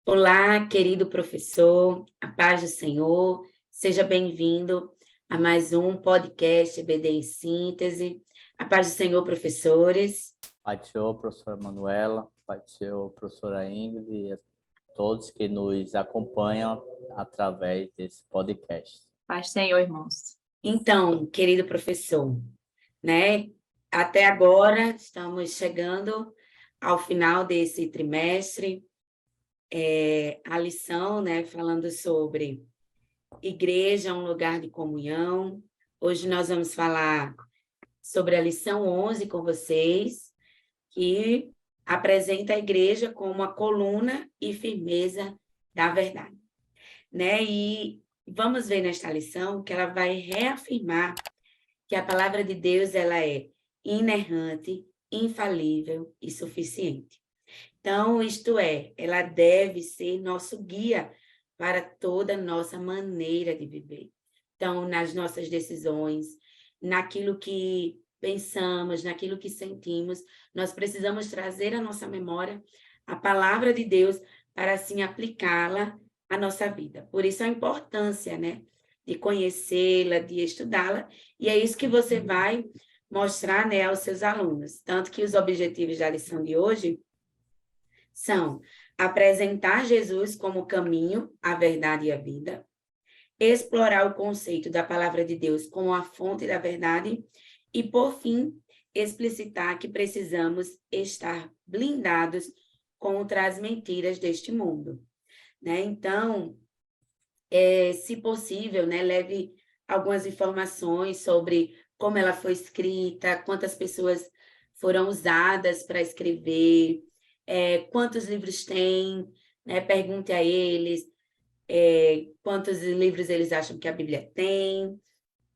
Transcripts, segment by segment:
Olá, querido professor, a paz do Senhor, seja bem-vindo a mais um podcast EBD em Síntese. A paz do Senhor, professores. Pai do Senhor, professora Manuela, Pai do Senhor, professora Ingrid, e a todos que nos acompanham através desse podcast. Paz do Senhor, irmãos. Então, querido professor, né? Até agora estamos chegando ao final desse trimestre. A lição, né, falando sobre igreja, um lugar de comunhão. Hoje nós vamos falar sobre a lição 11 com vocês, que apresenta a igreja como a coluna e firmeza da verdade, né? E vamos ver nesta lição que ela vai reafirmar que a palavra de Deus ela é inerrante, infalível e suficiente. Então, isto é, ela deve ser nosso guia para toda a nossa maneira de viver. Então, nas nossas decisões, naquilo que pensamos, naquilo que sentimos, nós precisamos trazer à nossa memória a palavra de Deus para, assim, aplicá-la à nossa vida. Por isso, a importância, né, de conhecê-la, de estudá-la, e é isso que você vai mostrar, né, aos seus alunos. Tanto que os objetivos da lição de hoje são apresentar Jesus como o caminho, a verdade e a vida, explorar o conceito da palavra de Deus como a fonte da verdade e, por fim, explicitar que precisamos estar blindados contra as mentiras deste mundo, né? Então, se possível, né, leve algumas informações sobre como ela foi escrita, quantas pessoas foram usadas para escrever, quantos livros tem, né? Pergunte a eles quantos livros eles acham que a Bíblia tem,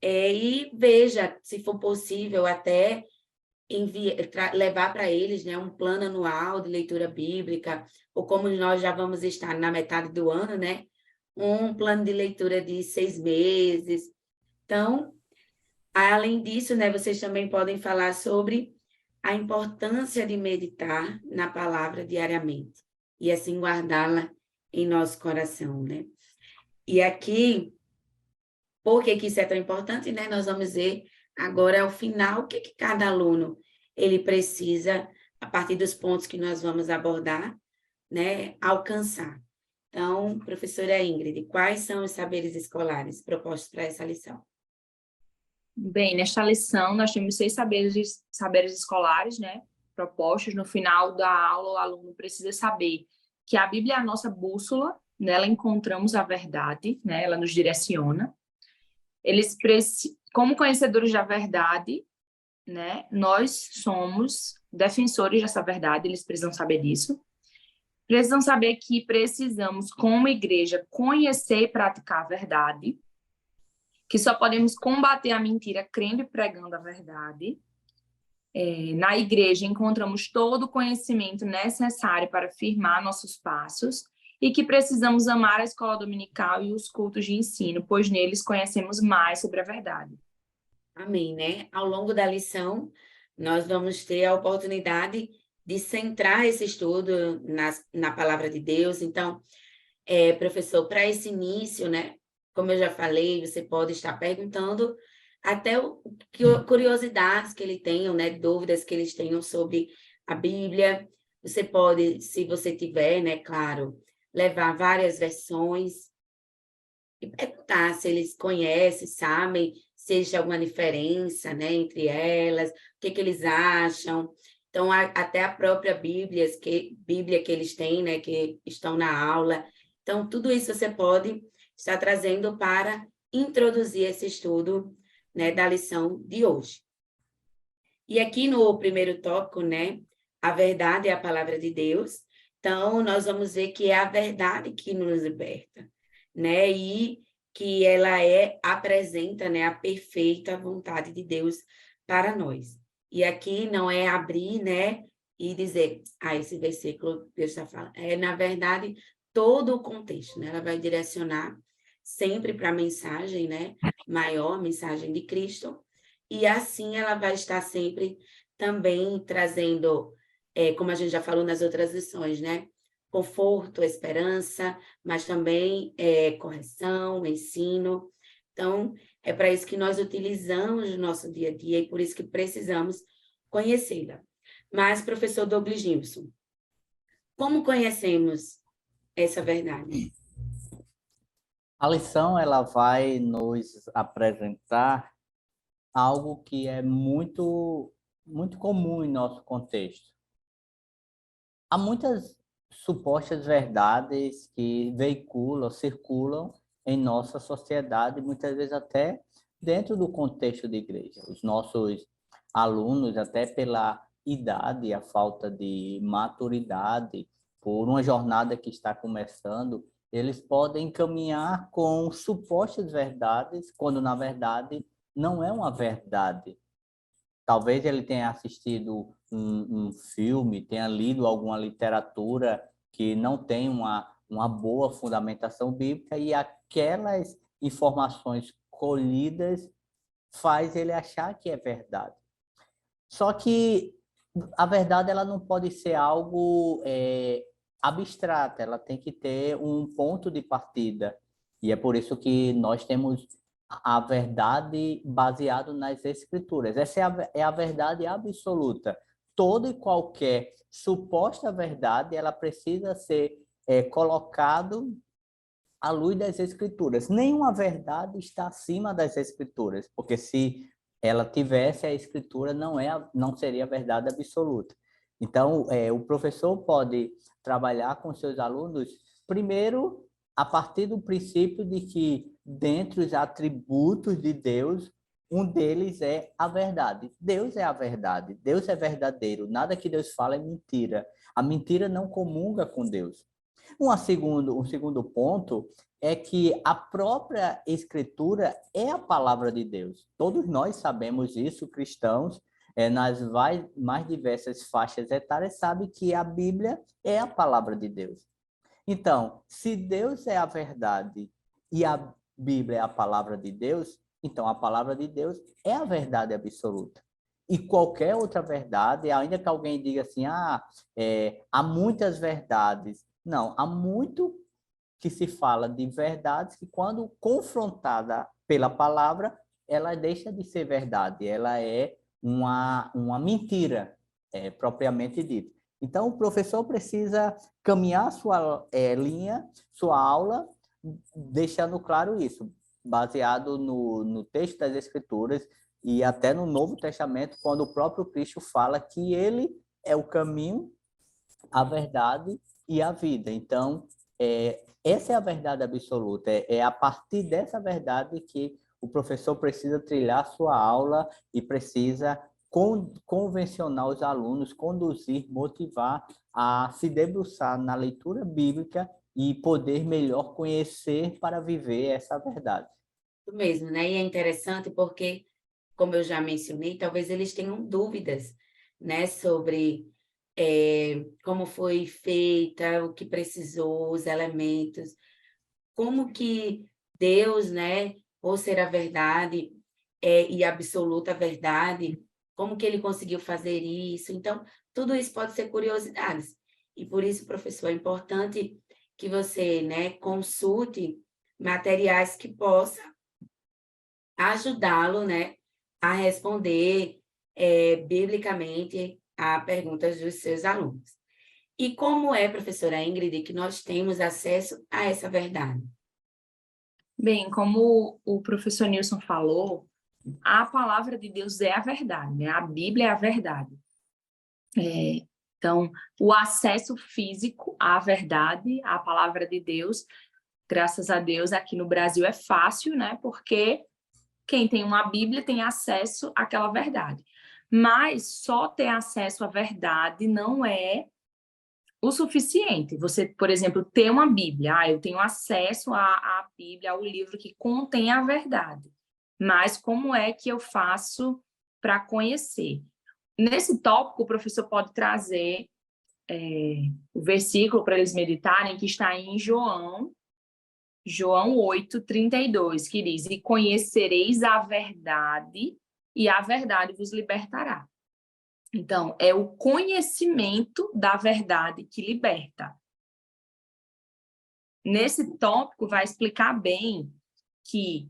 e veja, se for possível, até levar para eles, né, um plano anual de leitura bíblica, ou como nós já vamos estar na metade do ano, né, um plano de leitura de 6 meses. Então, além disso, né, vocês também podem falar sobre a importância de meditar na palavra diariamente e assim guardá-la em nosso coração, né? E aqui, por que isso é tão importante, né? Nós vamos ver agora ao final o que cada aluno ele precisa, a partir dos pontos que nós vamos abordar, né, alcançar. Então, professora Ingrid, quais são os saberes escolares propostos para essa lição? Bem, nesta lição nós temos 6 saberes escolares, né, propostos. No final da aula, o aluno precisa saber que a Bíblia é a nossa bússola, nela encontramos a verdade, né, ela nos direciona. Como conhecedores da verdade, né, nós somos defensores dessa verdade, eles precisam saber disso. Precisam saber que precisamos, como igreja, conhecer e praticar a verdade, que só podemos combater a mentira crendo e pregando a verdade. Na igreja, encontramos todo o conhecimento necessário para firmar nossos passos e que precisamos amar a escola dominical e os cultos de ensino, pois neles conhecemos mais sobre a verdade. Amém, né? Ao longo da lição, nós vamos ter a oportunidade de centrar esse estudo na palavra de Deus. Então, professor, para esse início, né? Como eu já falei, você pode estar perguntando até curiosidades que eles tenham, né? Dúvidas que eles tenham sobre a Bíblia. Você pode, se você tiver, né? Claro, levar várias versões e perguntar se eles conhecem, sabem, se existe alguma diferença, né, entre elas, o que eles acham. Então, até a própria Bíblia que eles têm, né, que estão na aula. Então, tudo isso você pode estar trazendo para introduzir esse estudo, né, da lição de hoje. E aqui no primeiro tópico, né, a verdade é a palavra de Deus. Então, nós vamos ver que é a verdade que nos liberta, né? E que ela apresenta, né, a perfeita vontade de Deus para nós. E aqui não é abrir, né, e dizer, esse versículo Deus está falando. Na verdade, todo o contexto, né? Ela vai direcionar sempre para a mensagem, né, maior, a mensagem de Cristo, e assim ela vai estar sempre também trazendo, como a gente já falou nas outras lições, né, conforto, esperança, mas também correção, ensino. Então, é para isso que nós utilizamos no nosso dia a dia e por isso que precisamos conhecê-la. Mas, professor Douglas Gibson, como conhecemos essa verdade? A lição ela vai nos apresentar algo que é muito comum em nosso contexto. Há muitas supostas verdades que veiculam, circulam em nossa sociedade, muitas vezes até dentro do contexto de igreja. Os nossos alunos, até pela idade, a falta de maturidade, por uma jornada que está começando, eles podem caminhar com supostas verdades, quando na verdade não é uma verdade. Talvez ele tenha assistido um filme, tenha lido alguma literatura que não tem uma boa fundamentação bíblica e aquelas informações colhidas faz ele achar que é verdade. Só que a verdade ela não pode ser algo abstrata, ela tem que ter um ponto de partida. E é por isso que nós temos a verdade baseada nas Escrituras. Essa é a verdade absoluta. Toda e qualquer suposta verdade, ela precisa ser colocado à luz das Escrituras. Nenhuma verdade está acima das Escrituras, porque se ela tivesse, a Escritura não seria a verdade absoluta. Então, o professor pode trabalhar com seus alunos, primeiro, a partir do princípio de que, dentre os atributos de Deus, um deles é a verdade. Deus é a verdade, Deus é verdadeiro, nada que Deus fala é mentira. A mentira não comunga com Deus. Um segundo ponto é que a própria Escritura é a palavra de Deus. Todos nós sabemos isso, cristãos, nas mais diversas faixas etárias, sabem que a Bíblia é a palavra de Deus. Então, se Deus é a verdade e a Bíblia é a palavra de Deus, então a palavra de Deus é a verdade absoluta. E qualquer outra verdade, ainda que alguém diga assim, há muitas verdades. Não, há muito que se fala de verdades que, quando confrontada pela palavra, ela deixa de ser verdade, ela é uma mentira, propriamente dita. Então, o professor precisa caminhar sua linha, sua aula, deixando claro isso, baseado no texto das Escrituras e até no Novo Testamento, quando o próprio Cristo fala que ele é o caminho, a verdade e a vida. Então, essa é a verdade absoluta. É a partir dessa verdade que o professor precisa trilhar sua aula e precisa convencionar os alunos, conduzir, motivar a se debruçar na leitura bíblica e poder melhor conhecer para viver essa verdade. Isso mesmo, né? E é interessante porque, como eu já mencionei, talvez eles tenham dúvidas, né, sobre como foi feita, o que precisou, os elementos, como que Deus, né, por ser a verdade e absoluta verdade, como que ele conseguiu fazer isso? Então, tudo isso pode ser curiosidades. E por isso, professor, é importante que você, né, consulte materiais que possam ajudá-lo, né, a responder biblicamente a perguntas dos seus alunos. E como é, professora Ingrid, que nós temos acesso a essa verdade? Bem, como o professor Nilson falou, a palavra de Deus é a verdade, né? A Bíblia é a verdade. Então, o acesso físico à verdade, à palavra de Deus, graças a Deus, aqui no Brasil é fácil, né? Porque quem tem uma Bíblia tem acesso àquela verdade. Mas só ter acesso à verdade não é o suficiente. Você, por exemplo, ter uma Bíblia. Eu tenho acesso à Bíblia, ao livro que contém a verdade. Mas como é que eu faço para conhecer? Nesse tópico, o professor pode trazer o versículo para eles meditarem, que está em João 8:32, que diz: "E conhecereis a verdade, e a verdade vos libertará." Então, é o conhecimento da verdade que liberta. nesse tópico vai explicar bem que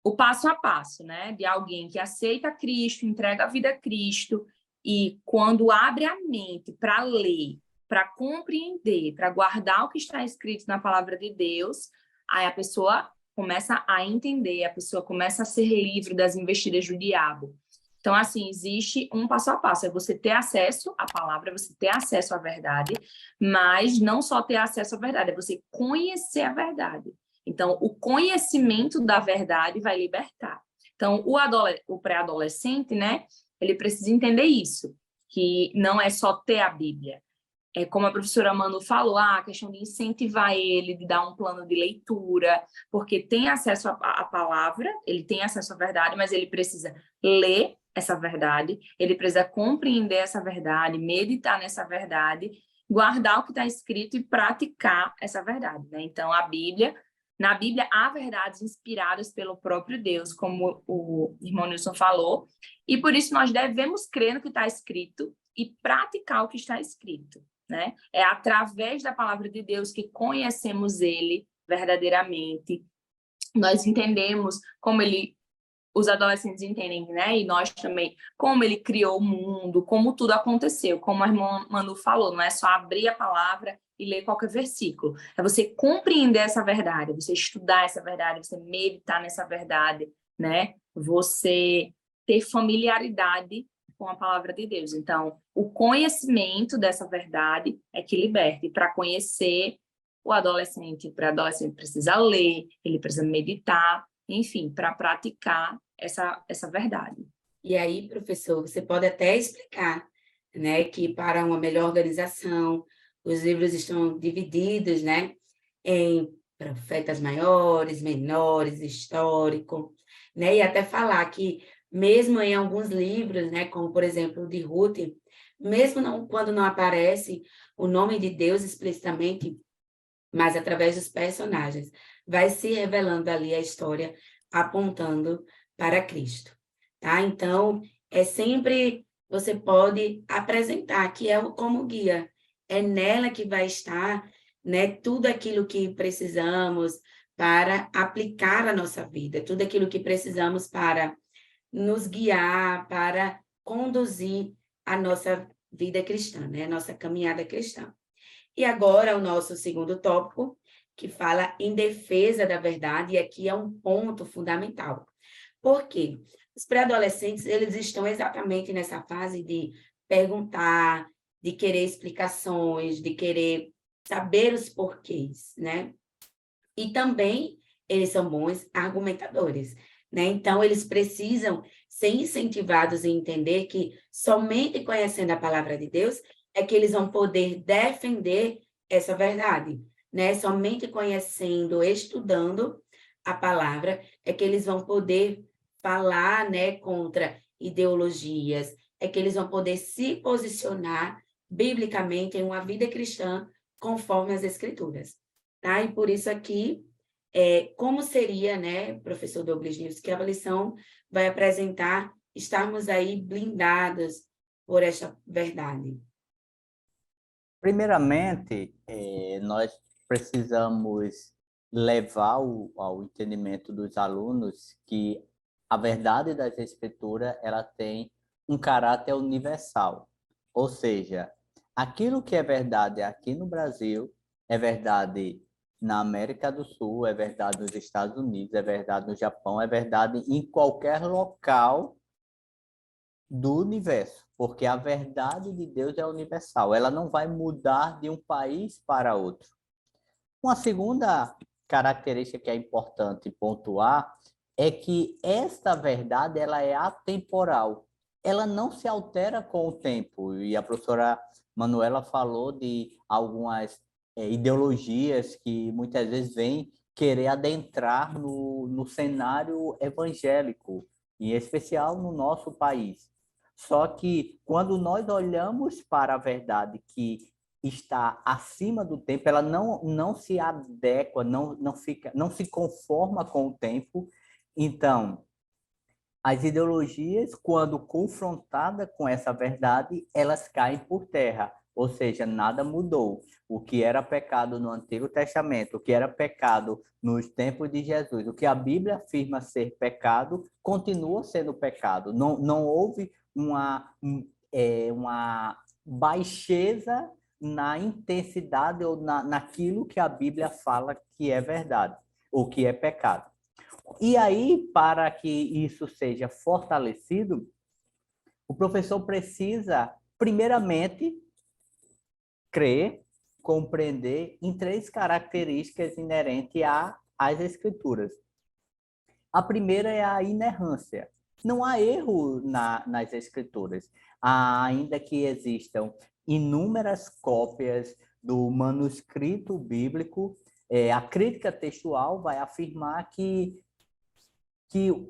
o passo a passo, né, de alguém que aceita Cristo, entrega a vida a Cristo e quando abre a mente para ler, para compreender, para guardar o que está escrito na palavra de Deus, aí a pessoa começa a entender, a pessoa começa a ser livre das investidas do diabo. Então, assim, existe um passo a passo, é você ter acesso à palavra, você ter acesso à verdade, mas não só ter acesso à verdade, é você conhecer a verdade. Então, o conhecimento da verdade vai libertar. Então, o pré-adolescente, né, ele precisa entender isso, que não é só ter a Bíblia. É como a professora Manu falou, a questão de incentivar ele, de dar um plano de leitura, porque tem acesso à palavra, ele tem acesso à verdade, mas ele precisa ler essa verdade, ele precisa compreender essa verdade, meditar nessa verdade, guardar o que está escrito e praticar essa verdade, né? Então, na Bíblia há verdades inspiradas pelo próprio Deus, como o irmão Nilson falou, e por isso nós devemos crer no que está escrito e praticar o que está escrito, né? É através da palavra de Deus que conhecemos ele verdadeiramente. Nós entendemos como os adolescentes entendem, né? E nós também, como ele criou o mundo, como tudo aconteceu. Como a irmã Manu falou, não é só abrir a palavra e ler qualquer versículo. É você compreender essa verdade, você estudar essa verdade, você meditar nessa verdade, né? Você ter familiaridade com a palavra de Deus. Então, o conhecimento dessa verdade é que liberta. E para conhecer o adolescente, para adolescente precisa ler, ele precisa meditar, enfim, para praticar essa verdade. E aí, professor, você pode até explicar, né, que para uma melhor organização, os livros estão divididos, né, em profetas maiores, menores, histórico, né, e até falar que mesmo em alguns livros, né, como por exemplo o de Ruth, mesmo quando não aparece o nome de Deus explicitamente, mas através dos personagens, vai se revelando ali a história apontando para Cristo, tá? Então, é sempre, você pode apresentar, que é como guia, é nela que vai estar, né, tudo aquilo que precisamos para aplicar a nossa vida, tudo aquilo que precisamos para nos guiar, para conduzir a nossa vida cristã, né, a nossa caminhada cristã. E agora o nosso segundo tópico, que fala em defesa da verdade, e aqui é um ponto fundamental. Por quê? Os pré-adolescentes, eles estão exatamente nessa fase de perguntar, de querer explicações, de querer saber os porquês, né? E também eles são bons argumentadores, né? Então, eles precisam ser incentivados a entender que somente conhecendo a palavra de Deus é que eles vão poder defender essa verdade, né? Somente conhecendo, estudando a palavra é que eles vão poder falar, né, contra ideologias, é que eles vão poder se posicionar biblicamente em uma vida cristã conforme as Escrituras, tá? E por isso aqui, como seria, né, professor Douglas News, que a lição vai apresentar estarmos aí blindados por esta verdade. Primeiramente, nós precisamos levar ao entendimento dos alunos que a verdade das Escrituras ela tem um caráter universal. Ou seja, aquilo que é verdade aqui no Brasil é verdade na América do Sul, é verdade nos Estados Unidos, é verdade no Japão, é verdade em qualquer local do universo, porque a verdade de Deus é universal, ela não vai mudar de um país para outro. Uma segunda característica que é importante pontuar é que esta verdade ela é atemporal, ela não se altera com o tempo, e a professora Manuela falou de algumas ideologias que muitas vezes vêm querer adentrar no cenário evangélico, em especial no nosso país. Só que quando nós olhamos para a verdade que está acima do tempo, ela não se adequa, não se conforma com o tempo. Então, as ideologias, quando confrontadas com essa verdade, elas caem por terra, Ou seja, nada mudou. O que era pecado no Antigo Testamento, o que era pecado nos tempos de Jesus, o que a Bíblia afirma ser pecado, continua sendo pecado. Não houve uma baixeza na intensidade ou naquilo que a Bíblia fala que é verdade, ou que é pecado. E aí, para que isso seja fortalecido, o professor precisa, primeiramente, crer, compreender em 3 características inerentes às Escrituras. A primeira é a inerrância. Não há erro nas Escrituras, ainda que existam inúmeras cópias do manuscrito bíblico. A crítica textual vai afirmar que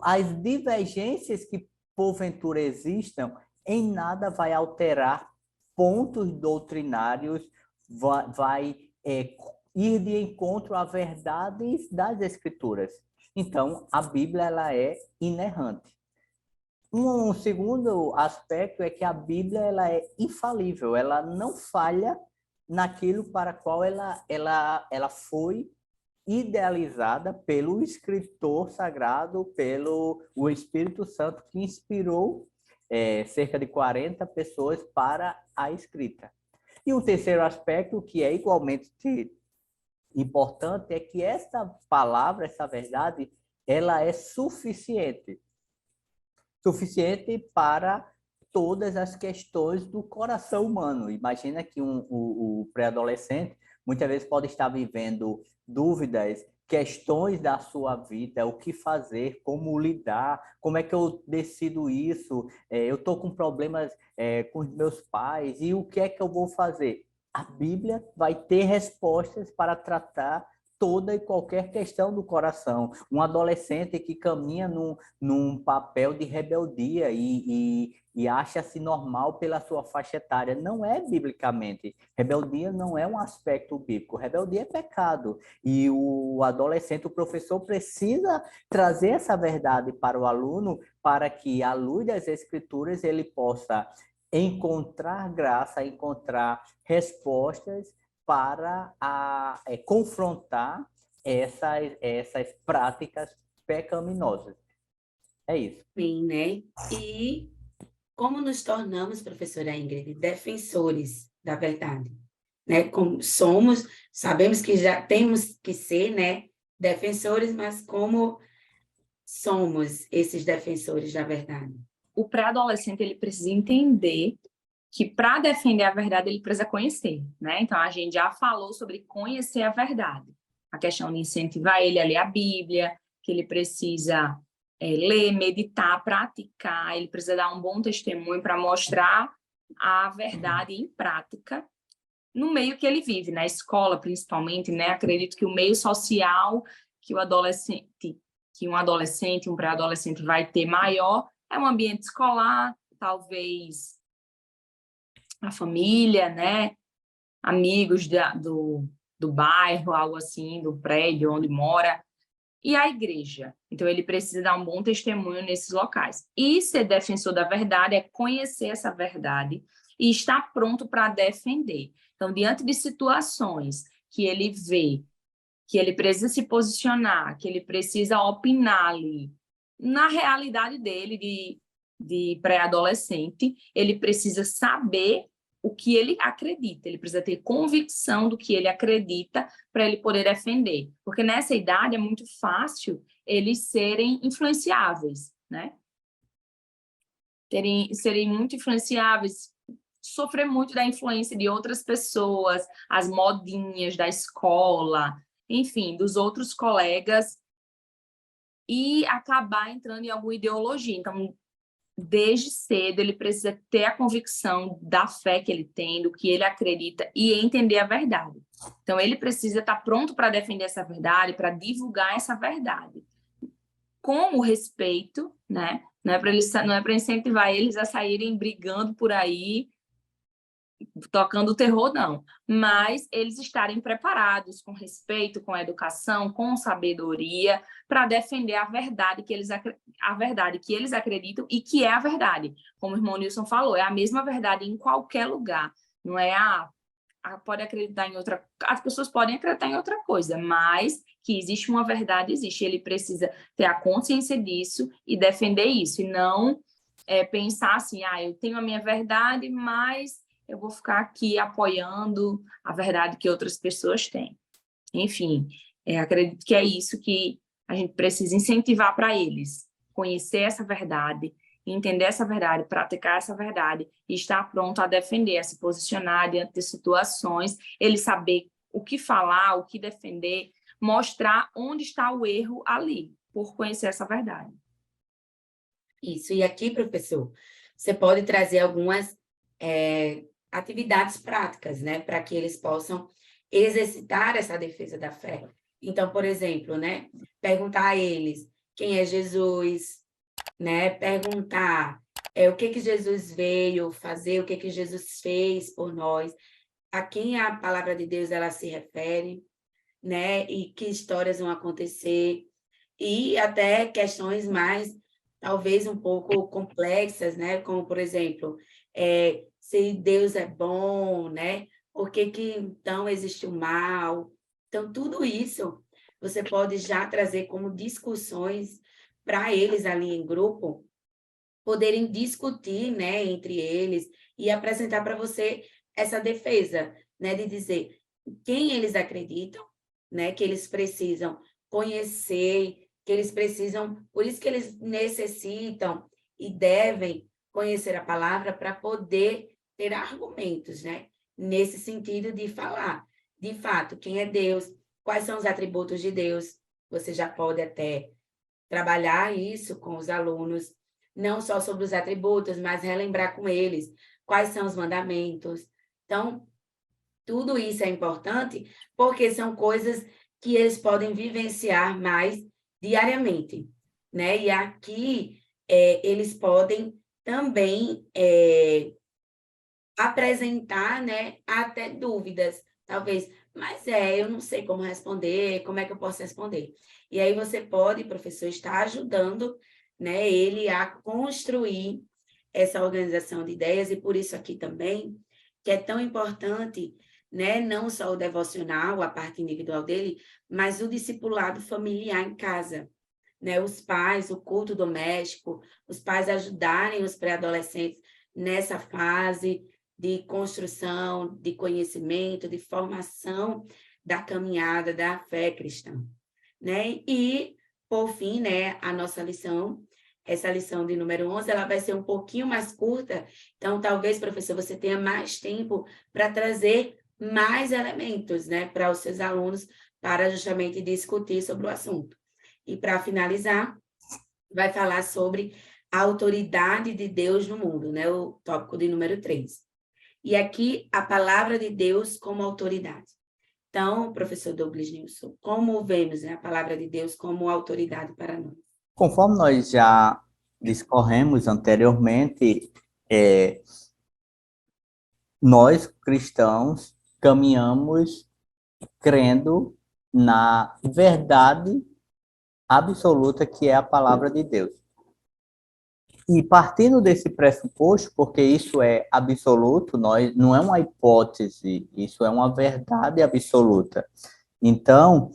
as divergências que porventura existam em nada vai alterar pontos doutrinários, vai ir de encontro a verdades das Escrituras. Então, a Bíblia ela é inerrante. Um segundo aspecto é que a Bíblia ela é infalível, ela não falha naquilo para qual ela foi idealizada pelo escritor sagrado, pelo o Espírito Santo, que inspirou cerca de 40 pessoas para a escrita. E um terceiro aspecto, que é igualmente importante, é que essa palavra, essa verdade, ela é suficiente para todas as questões do coração humano. Imagina que o pré-adolescente muitas vezes pode estar vivendo dúvidas, questões da sua vida, o que fazer, como lidar, como é que eu decido isso, eu estou com problemas com os meus pais, e o que é que eu vou fazer? A Bíblia vai ter respostas para tratar toda e qualquer questão do coração. Um adolescente que caminha num papel de rebeldia e acha-se normal pela sua faixa etária. Não é biblicamente. Rebeldia não é um aspecto bíblico. Rebeldia é pecado. E o adolescente, o professor, precisa trazer essa verdade para o aluno para que, à luz das Escrituras, ele possa encontrar graça, encontrar respostas para confrontar essas práticas pecaminosas. É isso. Bem, né? E como nos tornamos, professora Ingrid, defensores da verdade, né? Como somos, sabemos que já temos que ser, né, defensores, mas como somos esses defensores da verdade? O pré-adolescente ele precisa entender que para defender a verdade ele precisa conhecer, né? Então a gente já falou sobre conhecer a verdade, a questão de incentivar ele a ler a Bíblia, que ele precisa ler, meditar, praticar, ele precisa dar um bom testemunho para mostrar a verdade em prática no meio que ele vive, na escola principalmente, né? Acredito que o meio social que um adolescente, um pré-adolescente vai ter maior é um ambiente escolar, talvez a família, né? Amigos do bairro, algo assim, do prédio onde mora, e a igreja. Então, ele precisa dar um bom testemunho nesses locais. E ser defensor da verdade é conhecer essa verdade e estar pronto para defender. Então, diante de situações que ele vê, que ele precisa se posicionar, que ele precisa opinar ali, na realidade dele, de pré-adolescente, ele precisa saber o que ele acredita, ele precisa ter convicção do que ele acredita para ele poder defender. Porque nessa idade é muito fácil eles serem influenciáveis, né? Serem muito influenciáveis, sofrer muito da influência de outras pessoas, as modinhas da escola, enfim, dos outros colegas, e acabar entrando em alguma ideologia. Então, desde cedo, ele precisa ter a convicção da fé que ele tem, do que ele acredita e entender a verdade. Então, ele precisa estar pronto para defender essa verdade, para divulgar essa verdade. Com o respeito, né? Não é para incentivar eles a saírem brigando por aí, tocando o terror, não. Mas eles estarem preparados, com respeito, com educação, com sabedoria, para defender a verdade que eles acreditam e que é a verdade. Como o irmão Nilson falou, é a mesma verdade em qualquer lugar. Não é pode acreditar em outra, as pessoas podem acreditar em outra coisa, mas que existe uma verdade, existe. Ele precisa ter a consciência disso e defender isso, e não pensar assim, eu tenho a minha verdade, mas eu vou ficar aqui apoiando a verdade que outras pessoas têm. Enfim, acredito que é isso que a gente precisa incentivar para eles, conhecer essa verdade, entender essa verdade, praticar essa verdade e estar pronto a defender, a se posicionar diante de situações, ele saber o que falar, o que defender, mostrar onde está o erro ali, por conhecer essa verdade. Isso, e aqui, professor, você pode trazer algumas atividades práticas, né, para que eles possam exercitar essa defesa da fé. Então, por exemplo, né, perguntar a eles quem é Jesus, né, perguntar o que Jesus veio fazer, o que Jesus fez por nós, a quem a palavra de Deus ela se refere, né, e que histórias vão acontecer, e até questões mais, talvez um pouco complexas, né, como, por exemplo, se Deus é bom, né, por que então existe o mal? Então, tudo isso você pode já trazer como discussões para eles ali em grupo, poderem discutir, né, entre eles e apresentar para você essa defesa, né, de dizer quem eles acreditam, né, que eles precisam conhecer, que eles precisam, por isso que eles necessitam e devem conhecer a palavra para poder ter argumentos, né, nesse sentido de falar, de fato, quem é Deus, quais são os atributos de Deus. Você já pode até trabalhar isso com os alunos, não só sobre os atributos, mas relembrar com eles quais são os mandamentos. Então, tudo isso é importante porque são coisas que eles podem vivenciar mais diariamente, né? E aqui eles podem também apresentar, né, até dúvidas, talvez, mas eu não sei como responder, como é que eu posso responder? E aí você pode, professor, estar ajudando, né, ele a construir essa organização de ideias, e por isso aqui também, que é tão importante, né, não só o devocional, a parte individual dele, mas o discipulado familiar em casa, né, os pais, o culto doméstico, os pais ajudarem os pré-adolescentes nessa fase de construção, de conhecimento, de formação da caminhada da fé cristã, né? E, por fim, né, a nossa lição, essa lição de número 11, ela vai ser um pouquinho mais curta, então talvez, professor, você tenha mais tempo para trazer mais elementos, né, para os seus alunos, para justamente discutir sobre o assunto. E, para finalizar, vai falar sobre a autoridade de Deus no mundo, né, o tópico de número 3. E aqui, a palavra de Deus como autoridade. Então, professor Douglas Nilson, como vemos, né, a palavra de Deus como autoridade para nós? Conforme nós já discorremos anteriormente, nós, cristãos, caminhamos crendo na verdade absoluta que é a palavra de Deus. E partindo desse pressuposto, porque isso é absoluto, não é uma hipótese, isso é uma verdade absoluta. Então,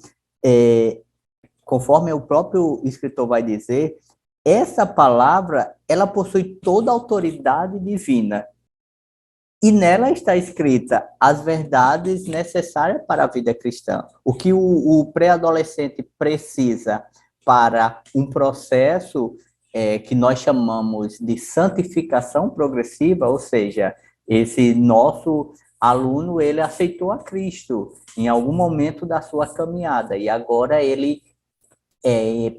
conforme o próprio escritor vai dizer, essa palavra, ela possui toda a autoridade divina. E nela está escrita as verdades necessárias para a vida cristã. O que o pré-adolescente precisa para um processo que nós chamamos de santificação progressiva, ou seja, esse nosso aluno, ele aceitou a Cristo em algum momento da sua caminhada, e agora ele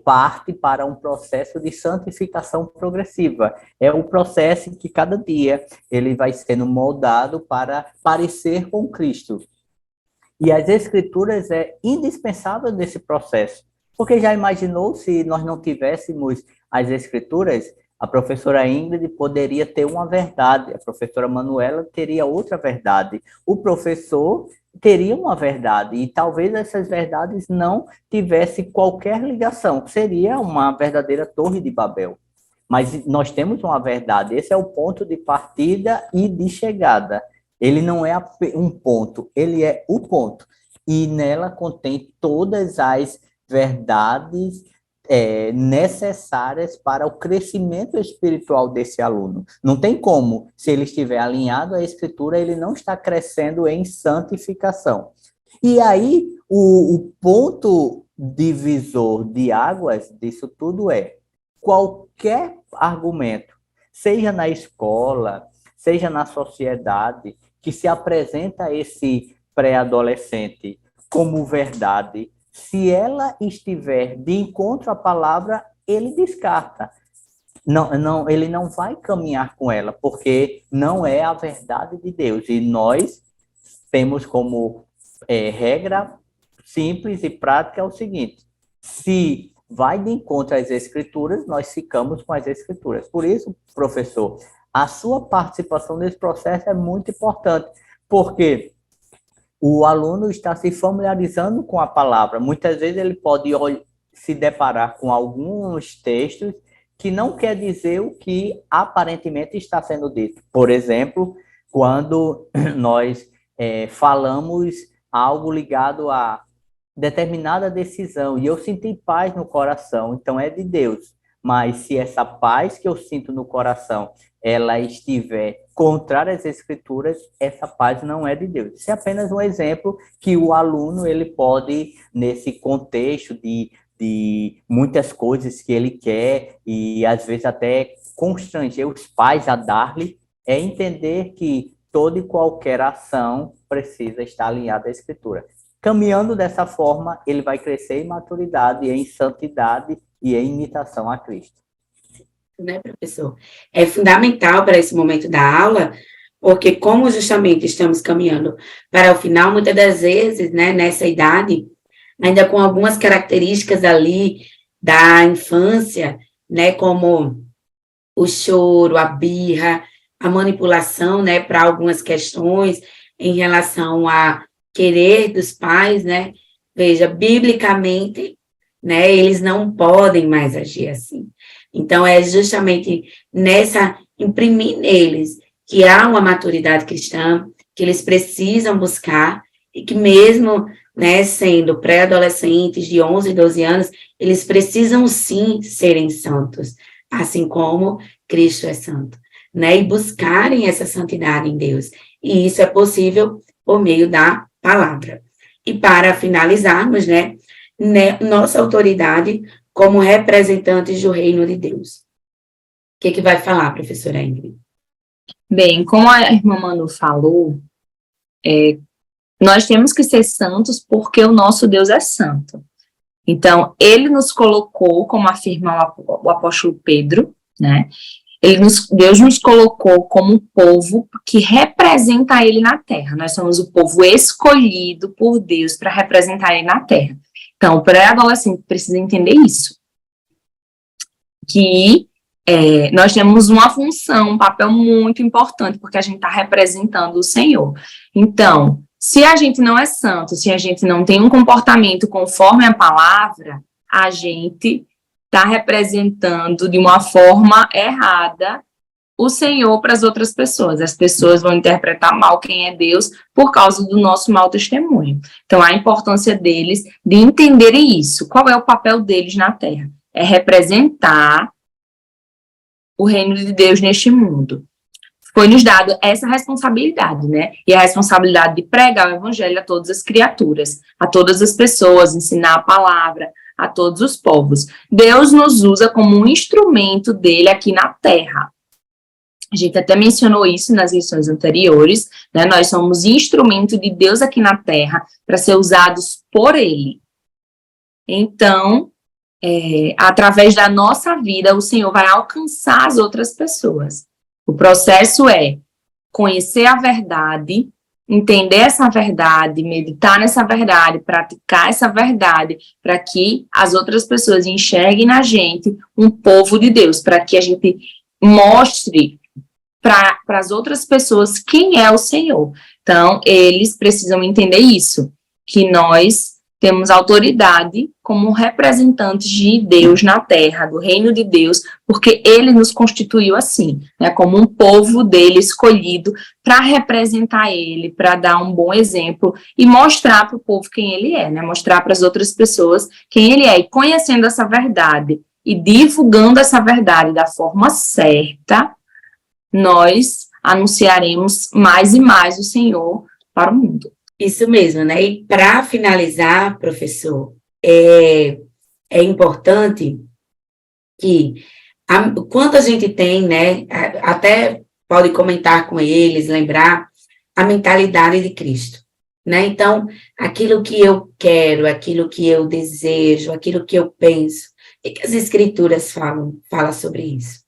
parte para um processo de santificação progressiva. É o processo em que cada dia ele vai sendo moldado para parecer com Cristo. E as Escrituras é indispensável nesse processo. Porque já imaginou se nós não tivéssemos as Escrituras? A professora Ingrid poderia ter uma verdade, a professora Manuela teria outra verdade, o professor teria uma verdade, e talvez essas verdades não tivessem qualquer ligação, seria uma verdadeira torre de Babel. Mas nós temos uma verdade, esse é o ponto de partida e de chegada. Ele não é um ponto, ele é o ponto. E nela contém todas as verdades necessárias para o crescimento espiritual desse aluno. Não tem como, se ele estiver alinhado à Escritura, ele não está crescendo em santificação. E aí, o ponto divisor de águas disso tudo é qualquer argumento, seja na escola, seja na sociedade, que se apresenta a esse pré-adolescente como verdade, se ela estiver de encontro à palavra, ele descarta. Não, ele não vai caminhar com ela, porque não é a verdade de Deus. E nós temos como regra simples e prática o seguinte: se vai de encontro às Escrituras, nós ficamos com as Escrituras. Por isso, professor, a sua participação nesse processo é muito importante, porque o aluno está se familiarizando com a palavra. Muitas vezes ele pode se deparar com alguns textos que não quer dizer o que aparentemente está sendo dito. Por exemplo, quando nós falamos algo ligado a determinada decisão e eu senti paz no coração, então é de Deus. Mas se essa paz que eu sinto no coração, ela estiver contrária às Escrituras, essa paz não é de Deus. Isso é apenas um exemplo que o aluno ele pode, nesse contexto de muitas coisas que ele quer e às vezes até constranger os pais a dar-lhe, é entender que toda e qualquer ação precisa estar alinhada à Escritura. Caminhando dessa forma, ele vai crescer em maturidade, em santidade e em imitação a Cristo. Né, professor? É fundamental para esse momento da aula, porque como justamente estamos caminhando para o final, muitas das vezes, né, nessa idade, ainda com algumas características ali da infância, né, como o choro, a birra, a manipulação, né, para algumas questões em relação a querer dos pais, né? Veja, biblicamente, né, eles não podem mais agir assim. Então, é justamente imprimir neles que há uma maturidade cristã, que eles precisam buscar, e que mesmo, né, sendo pré-adolescentes de 11, 12 anos, eles precisam sim serem santos, assim como Cristo é santo, né, e buscarem essa santidade em Deus. E isso é possível por meio da palavra. E para finalizarmos, né, nossa autoridade como representantes do reino de Deus. O que vai falar, professora Ingrid? Bem, como a irmã Manu falou, nós temos que ser santos porque o nosso Deus é santo. Então, ele nos colocou, como afirma o apóstolo Pedro, né? Deus nos colocou como um povo que representa ele na terra. Nós somos o povo escolhido por Deus para representar ele na terra. Então, o pré-adolescente precisa entender isso. Que nós temos uma função, um papel muito importante, porque a gente está representando o Senhor. Então, se a gente não é santo, se a gente não tem um comportamento conforme a palavra, a gente está representando de uma forma errada o Senhor para as outras pessoas. As pessoas vão interpretar mal quem é Deus por causa do nosso mau testemunho. Então, a importância deles de entenderem isso. Qual é o papel deles na terra? É representar o reino de Deus neste mundo. Foi nos dado essa responsabilidade, né? E a responsabilidade de pregar o evangelho a todas as criaturas, a todas as pessoas, ensinar a palavra a todos os povos. Deus nos usa como um instrumento dele aqui na terra. A gente até mencionou isso nas lições anteriores, né? Nós somos instrumento de Deus aqui na terra para ser usados por ele. Então, através da nossa vida, o Senhor vai alcançar as outras pessoas. O processo é conhecer a verdade, entender essa verdade, meditar nessa verdade, praticar essa verdade, para que as outras pessoas enxerguem na gente um povo de Deus, para que a gente mostre para as outras pessoas quem é o Senhor. Então, eles precisam entender isso, que nós temos autoridade como representantes de Deus na terra, do reino de Deus, porque ele nos constituiu assim, né, como um povo dele escolhido para representar ele, para dar um bom exemplo e mostrar para o povo quem ele é, né, mostrar para as outras pessoas quem ele é. E conhecendo essa verdade e divulgando essa verdade da forma certa, nós anunciaremos mais e mais o Senhor para o mundo. Isso mesmo, né? E para finalizar, professor, é importante que quando a gente tem, né, até pode comentar com eles, lembrar a mentalidade de Cristo, né? Então, aquilo que eu quero, aquilo que eu desejo, aquilo que eu penso, o que as Escrituras falam sobre isso?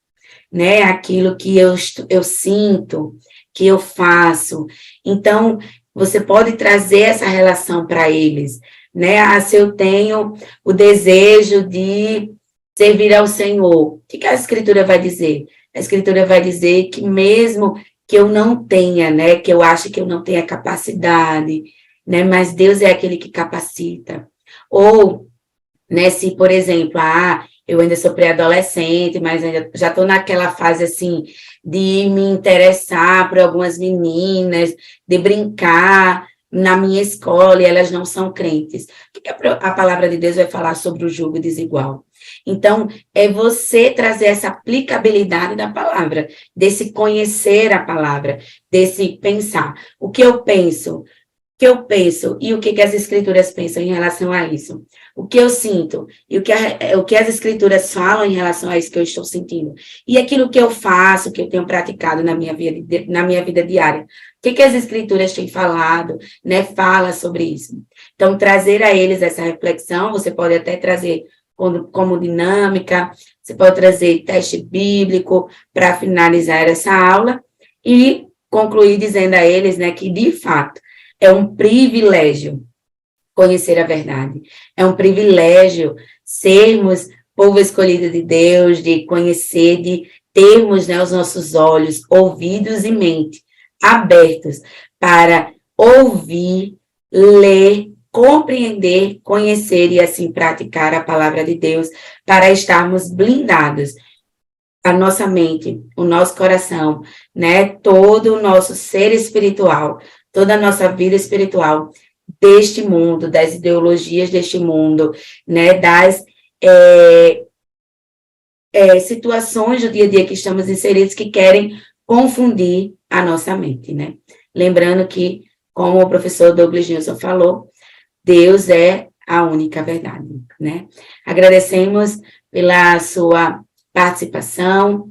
Né? Aquilo que eu sinto, que eu faço. Então, você pode trazer essa relação para eles, né? Ah, se eu tenho o desejo de servir ao Senhor, o que a Escritura vai dizer? A Escritura vai dizer que mesmo que eu não tenha, né? Que eu ache que eu não tenha capacidade, né? Mas Deus é aquele que capacita. Ou, né? Se, por exemplo, eu ainda sou pré-adolescente, mas ainda já estou naquela fase, assim, de me interessar por algumas meninas, de brincar na minha escola, e elas não são crentes. O que a palavra de Deus vai falar sobre o jugo desigual? Então, é você trazer essa aplicabilidade da palavra, desse conhecer a palavra, desse pensar. O que eu penso e o que as Escrituras pensam em relação a isso. O que eu sinto e o que as Escrituras falam em relação a isso que eu estou sentindo. E aquilo que eu faço, que eu tenho praticado na minha vida diária. O que as Escrituras têm falado, né? Fala sobre isso. Então, trazer a eles essa reflexão, você pode até trazer como dinâmica, você pode trazer teste bíblico para finalizar essa aula e concluir dizendo a eles, né, que, de fato, é um privilégio conhecer a verdade. É um privilégio sermos povo escolhido de Deus, de conhecer, de termos, né, os nossos olhos, ouvidos e mente abertos para ouvir, ler, compreender, conhecer e assim praticar a palavra de Deus, para estarmos blindados. A nossa mente, o nosso coração, né, todo o nosso ser espiritual, toda a nossa vida espiritual deste mundo, das ideologias deste mundo, né, das situações do dia a dia que estamos inseridos que querem confundir a nossa mente, né? Lembrando que, como o professor Douglas Nilson falou, Deus é a única verdade, né? Agradecemos pela sua participação,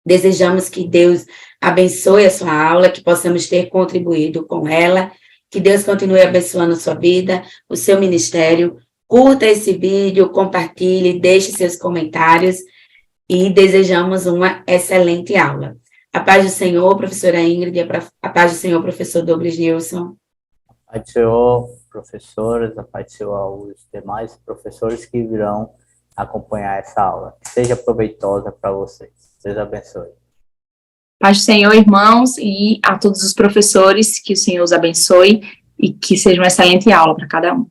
desejamos que Deus abençoe a sua aula, que possamos ter contribuído com ela, que Deus continue abençoando a sua vida, o seu ministério. Curta esse vídeo, compartilhe, deixe seus comentários e desejamos uma excelente aula. A paz do Senhor, professora Ingrid, a paz do Senhor, professor Douglas Nilson. A paz do Senhor, professores, a paz do Senhor aos demais professores que virão acompanhar essa aula. Que seja proveitosa para vocês. Deus abençoe. Paz do Senhor, irmãos, e a todos os professores, que o Senhor os abençoe e que seja uma excelente aula para cada um.